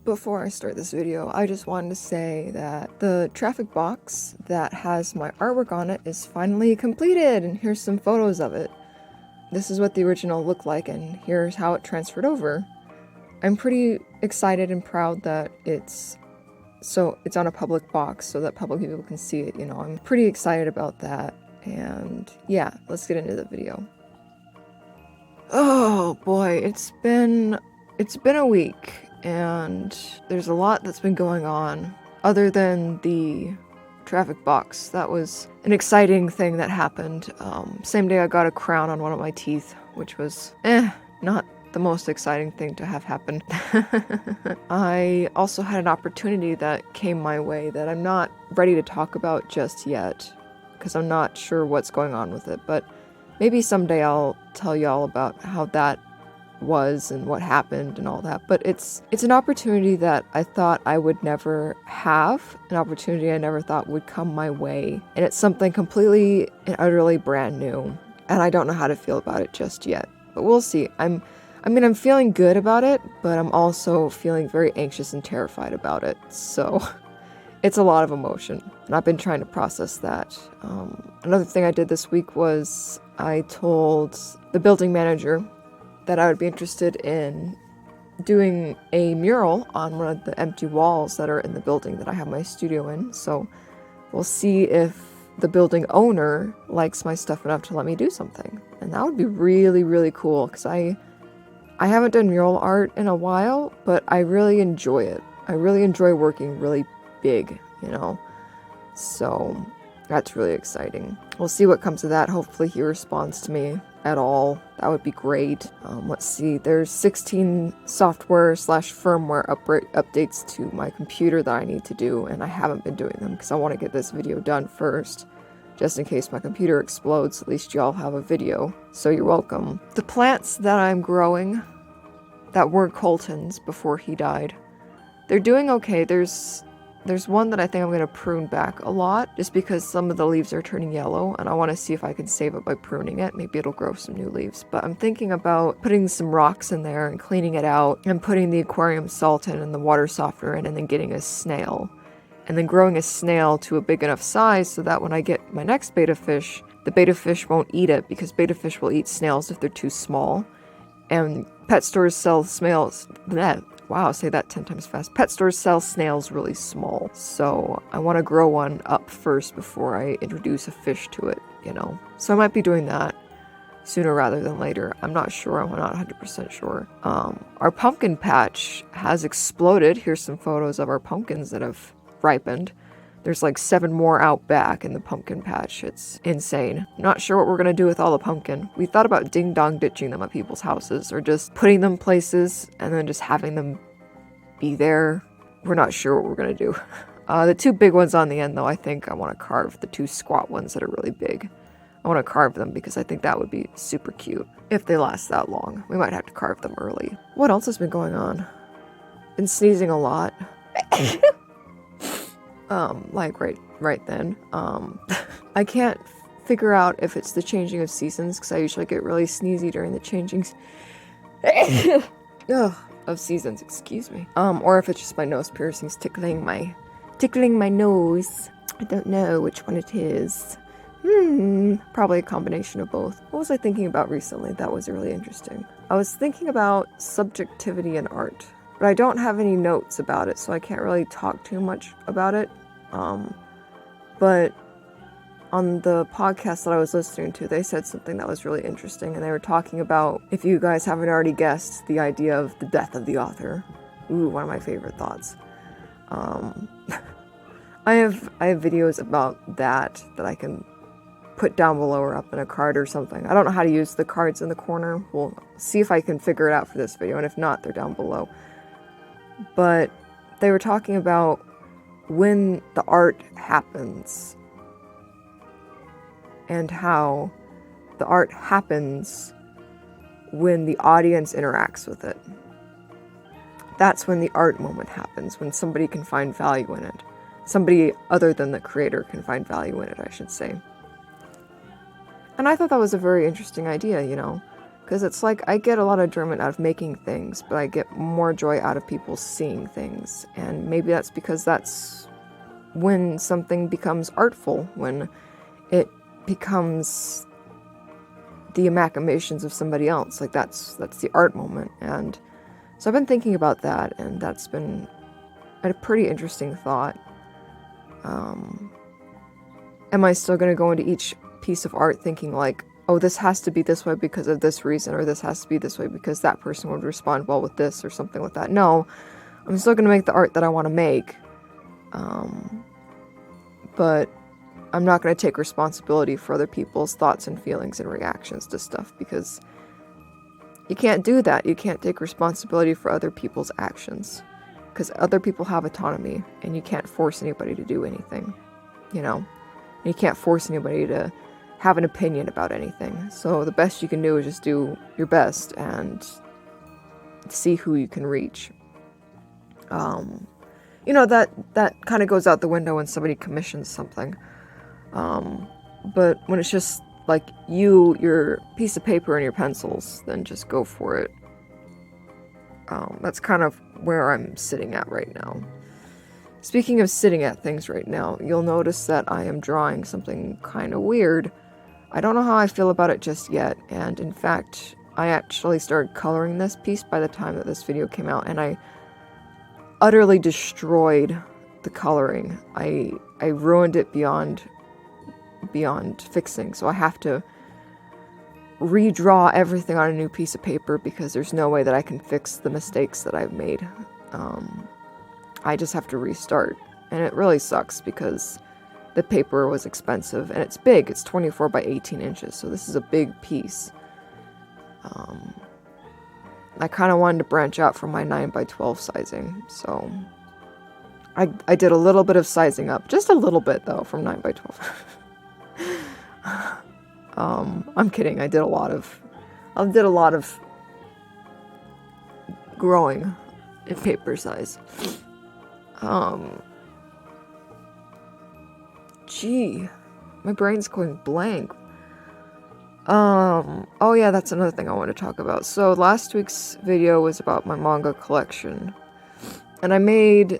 Before I start this video, I just wanted to say that the traffic box that has my artwork on it is finally completed, and here's some photos of it. This is what the original looked like, and here's how it transferred over. I'm pretty excited and proud that it's on a public box so that public people can see it, I'm pretty excited about that, and yeah, let's get into the video. Oh boy, it's been a week, and there's a lot that's been going on other than the traffic box. That was an exciting thing that happened. Same day I got a crown on one of my teeth, which was not the most exciting thing to have happened. I also had an opportunity that came my way that I'm not ready to talk about just yet because I'm not sure what's going on with it, but maybe someday I'll tell y'all about how that was and what happened and all that. But it's an opportunity that I thought I would never have, an opportunity I never thought would come my way, and it's something completely and utterly brand new, and I don't know how to feel about it just yet, but we'll see. I'm feeling good about it, but I'm also feeling very anxious and terrified about it, so it's a lot of emotion, and I've been trying to process that. Another thing I did this week was I told the building manager that I would be interested in doing a mural on one of the empty walls that are in the building that I have my studio in. So we'll see if the building owner likes my stuff enough to let me do something. And that would be really, really cool, because I haven't done mural art in a while, but I really enjoy it. I really enjoy working really big, So that's really exciting. We'll see what comes of that. Hopefully he responds to me at all. That would be great. Let's see. There's 16 software/firmware updates to my computer that I need to do, and I haven't been doing them because I want to get this video done first, just in case my computer explodes. At least y'all have a video, so you're welcome. The plants that I'm growing that were Colton's before he died, they're doing okay. There's one that I think I'm going to prune back a lot, just because some of the leaves are turning yellow, and I want to see if I can save it by pruning it. Maybe it'll grow some new leaves. But I'm thinking about putting some rocks in there and cleaning it out, and putting the aquarium salt in and the water softener in, and then getting a snail. And then growing a snail to a big enough size so that when I get my next betta fish, the betta fish won't eat it, because betta fish will eat snails if they're too small. And pet stores sell snails. Wow, say that 10 times fast. Pet stores sell snails really small, so I want to grow one up first before I introduce a fish to it, So I might be doing that sooner rather than later. I'm not sure. I'm not 100% sure. Our pumpkin patch has exploded. Here's some photos of our pumpkins that have ripened. There's like 7 more out back in the pumpkin patch. It's insane. Not sure what we're going to do with all the pumpkin. We thought about ding-dong ditching them at people's houses, or just putting them places and then just having them be there. We're not sure what we're going to do. The 2 big ones on the end, though, I think I want to carve the 2 squat ones that are really big. I want to carve them because I think that would be super cute if they last that long. We might have to carve them early. What else has been going on? Been sneezing a lot. Like right then. I can't figure out if it's the changing of seasons, because I usually get really sneezy during the changings of seasons, excuse me. Or if it's just my nose piercings tickling my nose. I don't know which one it is. Probably a combination of both. What was I thinking about recently that was really interesting? I was thinking about subjectivity in art, but I don't have any notes about it, so I can't really talk too much about it. But on the podcast that I was listening to, they said something that was really interesting, and they were talking about, if you guys haven't already guessed, the idea of the death of the author. Ooh, one of my favorite thoughts. I have videos about that I can put down below or up in a card or something. I don't know how to use the cards in the corner. We'll see if I can figure it out for this video, and if not, they're down below. But they were talking about when the art happens, and how the art happens when the audience interacts with it. That's when the art moment happens, when somebody can find value in it. Somebody other than the creator can find value in it, I should say. And I thought that was a very interesting idea, Because it's like I get a lot of enjoyment out of making things, but I get more joy out of people seeing things. And maybe that's because that's when something becomes artful, when it becomes the amalgamations of somebody else. Like that's the art moment. And so I've been thinking about that, and that's been a pretty interesting thought. Am I still going to go into each piece of art thinking like, oh, this has to be this way because of this reason, or this has to be this way because that person would respond well with this, or something like that? No, I'm still going to make the art that I want to make. But I'm not going to take responsibility for other people's thoughts and feelings and reactions to stuff, because you can't do that. You can't take responsibility for other people's actions, because other people have autonomy, and you can't force anybody to do anything, you know? And you can't force anybody to have an opinion about anything. So the best you can do is just do your best and see who you can reach. You know, that kind of goes out the window when somebody commissions something. But when it's just like your piece of paper and your pencils, then just go for it. That's kind of where I'm sitting at right now. Speaking of sitting at things right now, you'll notice that I am drawing something kind of weird. I don't know how I feel about it just yet, and in fact, I actually started coloring this piece by the time that this video came out, and I utterly destroyed the coloring. I ruined it beyond fixing, so I have to redraw everything on a new piece of paper, because there's no way that I can fix the mistakes that I've made. I just have to restart, and it really sucks because the paper was expensive, and it's big. It's 24 by 18 inches, so this is a big piece. I kind of wanted to branch out from my 9 by 12 sizing, so I did a little bit of sizing up, just a little bit though, from 9 by 12. I'm kidding. I did a lot of growing in paper size. Gee, my brain's going blank. Oh yeah, that's another thing I want to talk about. So last week's video was about my manga collection, and I made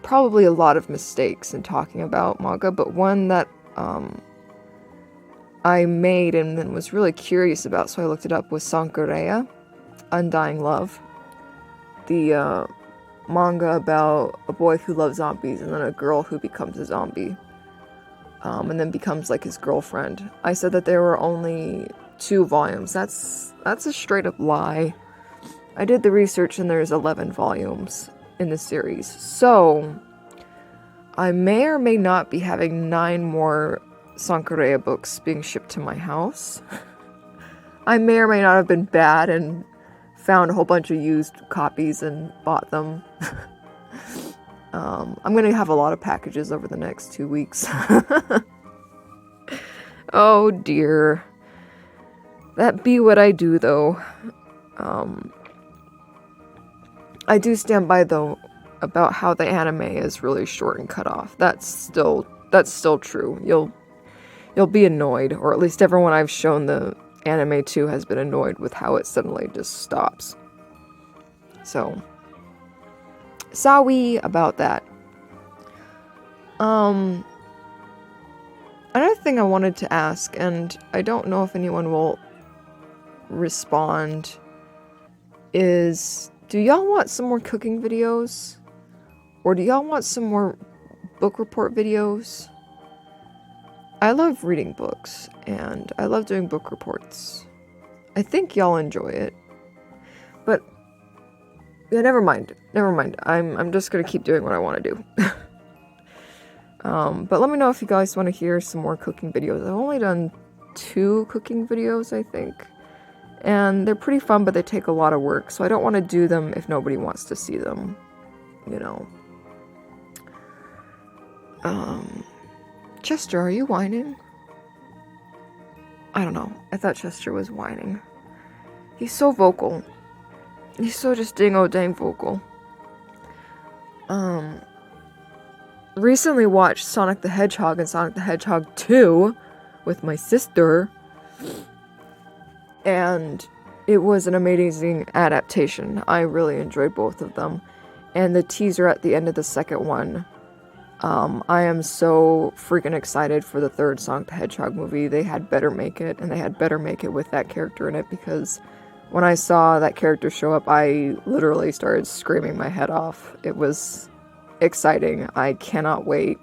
probably a lot of mistakes in talking about manga, but one that I made and then was really curious about, so I looked it up, was Sankureya, Undying Love. The manga about a boy who loves zombies and then a girl who becomes a zombie. And then becomes like his girlfriend. I said that there were only 2 volumes. That's a straight up lie. I did the research and there's 11 volumes in the series. So I may or may not be having 9 more Sankureya books being shipped to my house. I may or may not have been bad and found a whole bunch of used copies and bought them. I'm going to have a lot of packages over the next 2 weeks. Oh dear. That be what I do, though. I do stand by, though, about how the anime is really short and cut off. That's still true. You'll be annoyed, or at least everyone I've shown the anime to has been annoyed with how it suddenly just stops. So, sorry about that. Another thing I wanted to ask, and I don't know if anyone will respond, is do y'all want some more cooking videos? Or do y'all want some more book report videos? I love reading books, and I love doing book reports. I think y'all enjoy it. But yeah, never mind. I'm just gonna keep doing what I want to do. But let me know if you guys want to hear some more cooking videos. I've only done 2 cooking videos, I think. And they're pretty fun, but they take a lot of work. So I don't want to do them if nobody wants to see them. You know. Chester, are you whining? I don't know. I thought Chester was whining. He's so vocal. He's so just dang vocal. Recently watched Sonic the Hedgehog and Sonic the Hedgehog 2 with my sister. And it was an amazing adaptation. I really enjoyed both of them. And the teaser at the end of the second one, I am so freaking excited for the third Sonic the Hedgehog movie. They had better make it, and they had better make it with that character in it, because when I saw that character show up, I literally started screaming my head off. It was exciting. I cannot wait.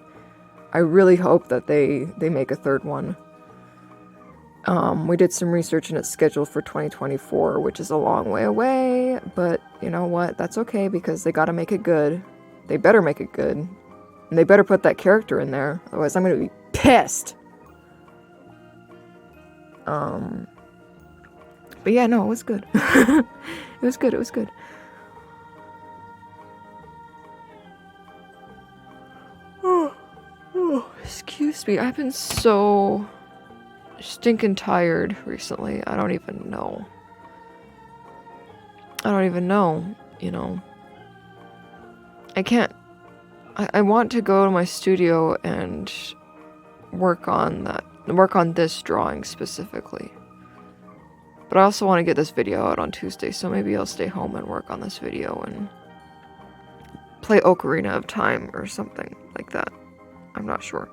I really hope that they make a third one. We did some research and it's scheduled for 2024, which is a long way away, but you know what? That's okay, because they gotta make it good. They better make it good. And they better put that character in there, otherwise I'm gonna be pissed! But yeah, no, it was good. It was good, it was good. Oh, excuse me, I've been so stinking tired recently. I don't even know, you know. I want to go to my studio and work on this drawing specifically. But I also want to get this video out on Tuesday, so maybe I'll stay home and work on this video and play Ocarina of Time or something like that. I'm not sure.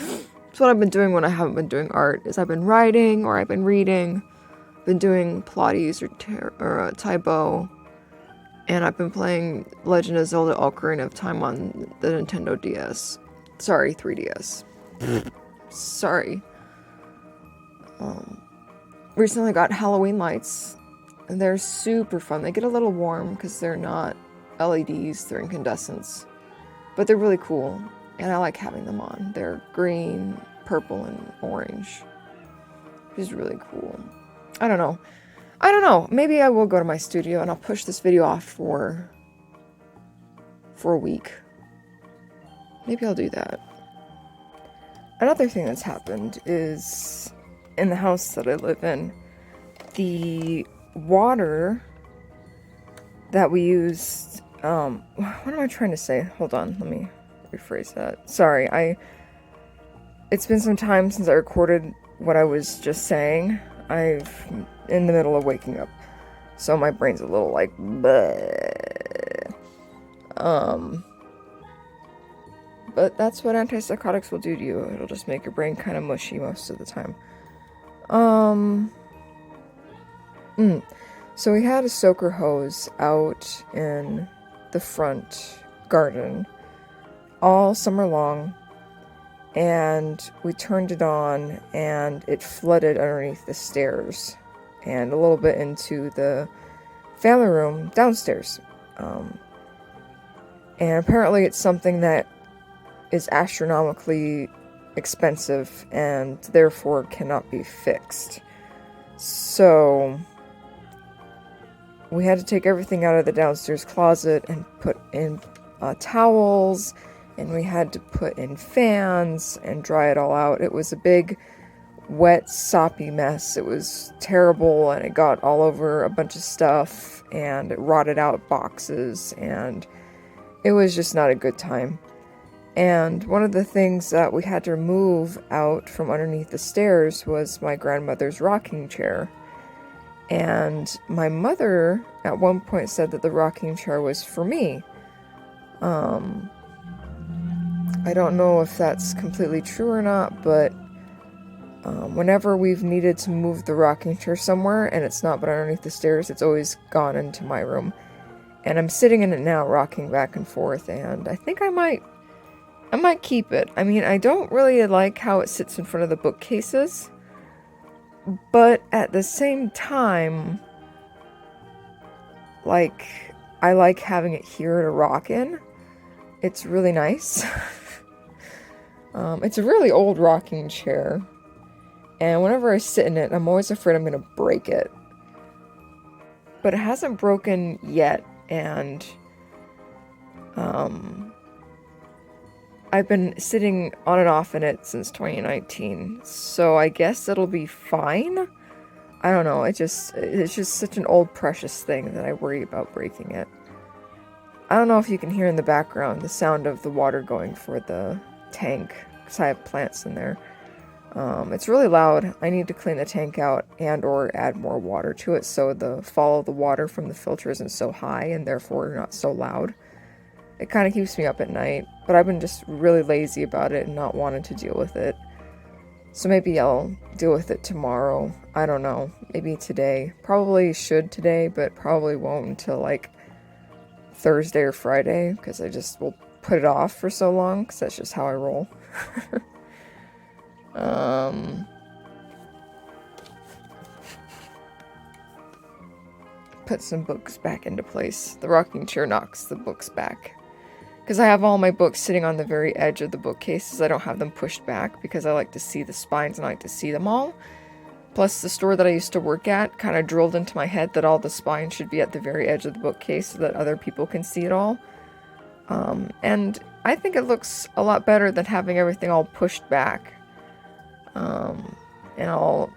That's what I've been doing when I haven't been doing art, is I've been writing or I've been reading, been doing Pilates or Taibo, and I've been playing Legend of Zelda Ocarina of Time on the Nintendo DS. Sorry, 3DS. Sorry. Recently got Halloween lights, and they're super fun. They get a little warm because they're not LEDs, they're incandescents, but they're really cool, and I like having them on. They're green, purple, and orange, which is really cool. I don't know. Maybe I will go to my studio and I'll push this video off for a week. Maybe I'll do that. Another thing that's happened is, in the house that I live in, the water that we used, what am I trying to say? Hold on, let me rephrase that. Sorry, it's been some time since I recorded what I was just saying. I'm in the middle of waking up, so my brain's a little like, bleh. But that's what antipsychotics will do to you. It'll just make your brain kind of mushy most of the time. So we had a soaker hose out in the front garden all summer long, and we turned it on and it flooded underneath the stairs and a little bit into the family room downstairs. And apparently it's something that is astronomically expensive and therefore cannot be fixed. So we had to take everything out of the downstairs closet and put in towels, and we had to put in fans and dry it all out. It was a big, wet, soppy mess. It was terrible, and it got all over a bunch of stuff, and it rotted out boxes, and it was just not a good time. And one of the things that we had to remove out from underneath the stairs was my grandmother's rocking chair. And my mother at one point said that the rocking chair was for me. I don't know if that's completely true or not, but whenever we've needed to move the rocking chair somewhere and it's not been underneath the stairs, it's always gone into my room. And I'm sitting in it now, rocking back and forth, and I think I might keep it. I mean, I don't really like how it sits in front of the bookcases, but at the same time, like, I like having it here to rock in. It's really nice. It's a really old rocking chair, and whenever I sit in it, I'm always afraid I'm gonna break it. But it hasn't broken yet, and I've been sitting on and off in it since 2019, so I guess it'll be fine. I don't know, it's just such an old precious thing that I worry about breaking it. I don't know if you can hear in the background the sound of the water going for the tank, because I have plants in there. It's really loud. I need to clean the tank out and or add more water to it so the fall of the water from the filter isn't so high and therefore not so loud. It kind of keeps me up at night, but I've been just really lazy about it and not wanting to deal with it. So maybe I'll deal with it tomorrow. I don't know. Maybe today. Probably should today, but probably won't until like Thursday or Friday because I just will put it off for so long because that's just how I roll. Put some books back into place. The rocking chair knocks the books back. Because I have all my books sitting on the very edge of the bookcases. I don't have them pushed back because I like to see the spines and I like to see them all. Plus, the store that I used to work at kind of drilled into my head that all the spines should be at the very edge of the bookcase so that other people can see it all. And I think it looks a lot better than having everything all pushed back. And all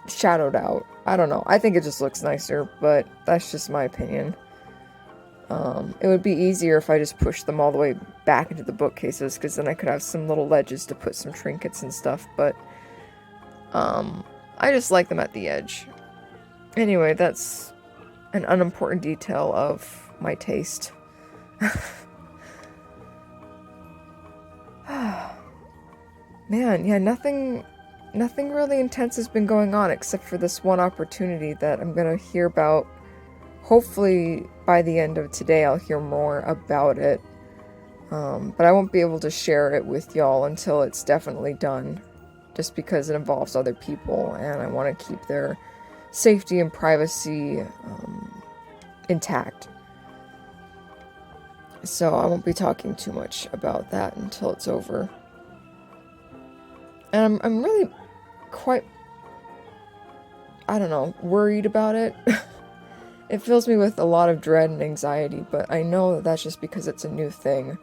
shadowed out. I don't know. I think it just looks nicer, but that's just my opinion. It would be easier if I just pushed them all the way back into the bookcases, because then I could have some little ledges to put some trinkets and stuff, but I just like them at the edge. Anyway, that's an unimportant detail of my taste. Man, yeah, nothing really intense has been going on except for this one opportunity that I'm gonna hear about. Hopefully by the end of today I'll hear more about it, but I won't be able to share it with y'all until it's definitely done, just because it involves other people and I want to keep their safety and privacy intact. So I won't be talking too much about that until it's over. And I'm really quite, I don't know, worried about it. It fills me with a lot of dread and anxiety, but I know that that's just because it's a new thing.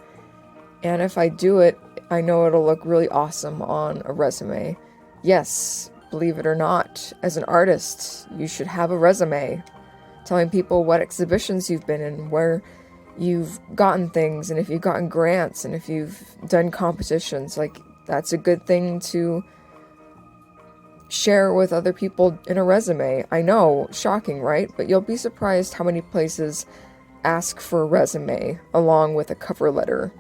And if I do it, I know it'll look really awesome on a resume. Yes, believe it or not, as an artist, you should have a resume telling people what exhibitions you've been in, where you've gotten things, and if you've gotten grants, and if you've done competitions. Like, that's a good thing to share with other people in a resume. I know, shocking, right? But you'll be surprised how many places ask for a resume along with a cover letter.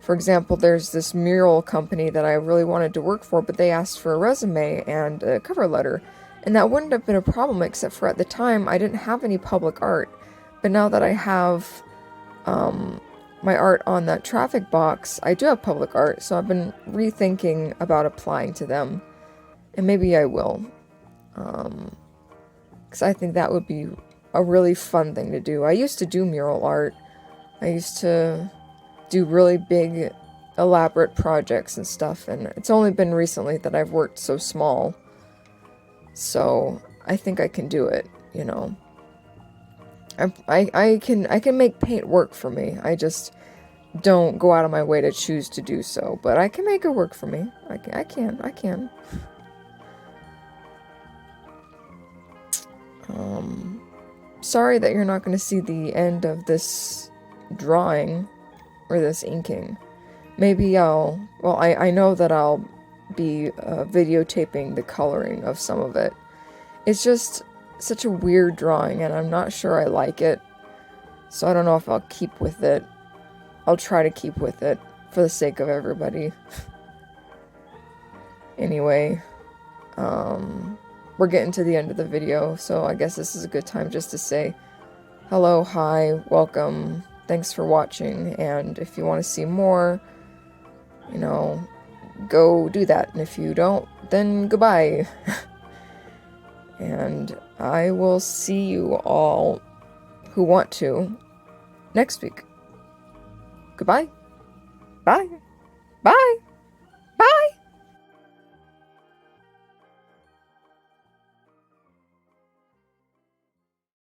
For example, there's this mural company that I really wanted to work for, but they asked for a resume and a cover letter. And that wouldn't have been a problem, except for at the time I didn't have any public art. But now that I have my art on that traffic box, I do have public art, so I've been rethinking about applying to them. And maybe I will, because I think that would be a really fun thing to do. I used to do mural art. I used to do really big, elaborate projects and stuff, and it's only been recently that I've worked so small. So I think I can do it, you know. I can make paint work for me. I just don't go out of my way to choose to do so, but I can make it work for me. I can. Sorry that you're not going to see the end of this drawing or this inking. Maybe I know that I'll be videotaping the coloring of some of it. It's just such a weird drawing and I'm not sure I like it. So I don't know if I'll keep with it. I'll try to keep with it for the sake of everybody. Anyway, we're getting to the end of the video, so I guess this is a good time just to say hello, hi, welcome, thanks for watching, and if you want to see more, you know, go do that, and if you don't, then goodbye. And I will see you all who want to next week. Goodbye. Bye. Bye.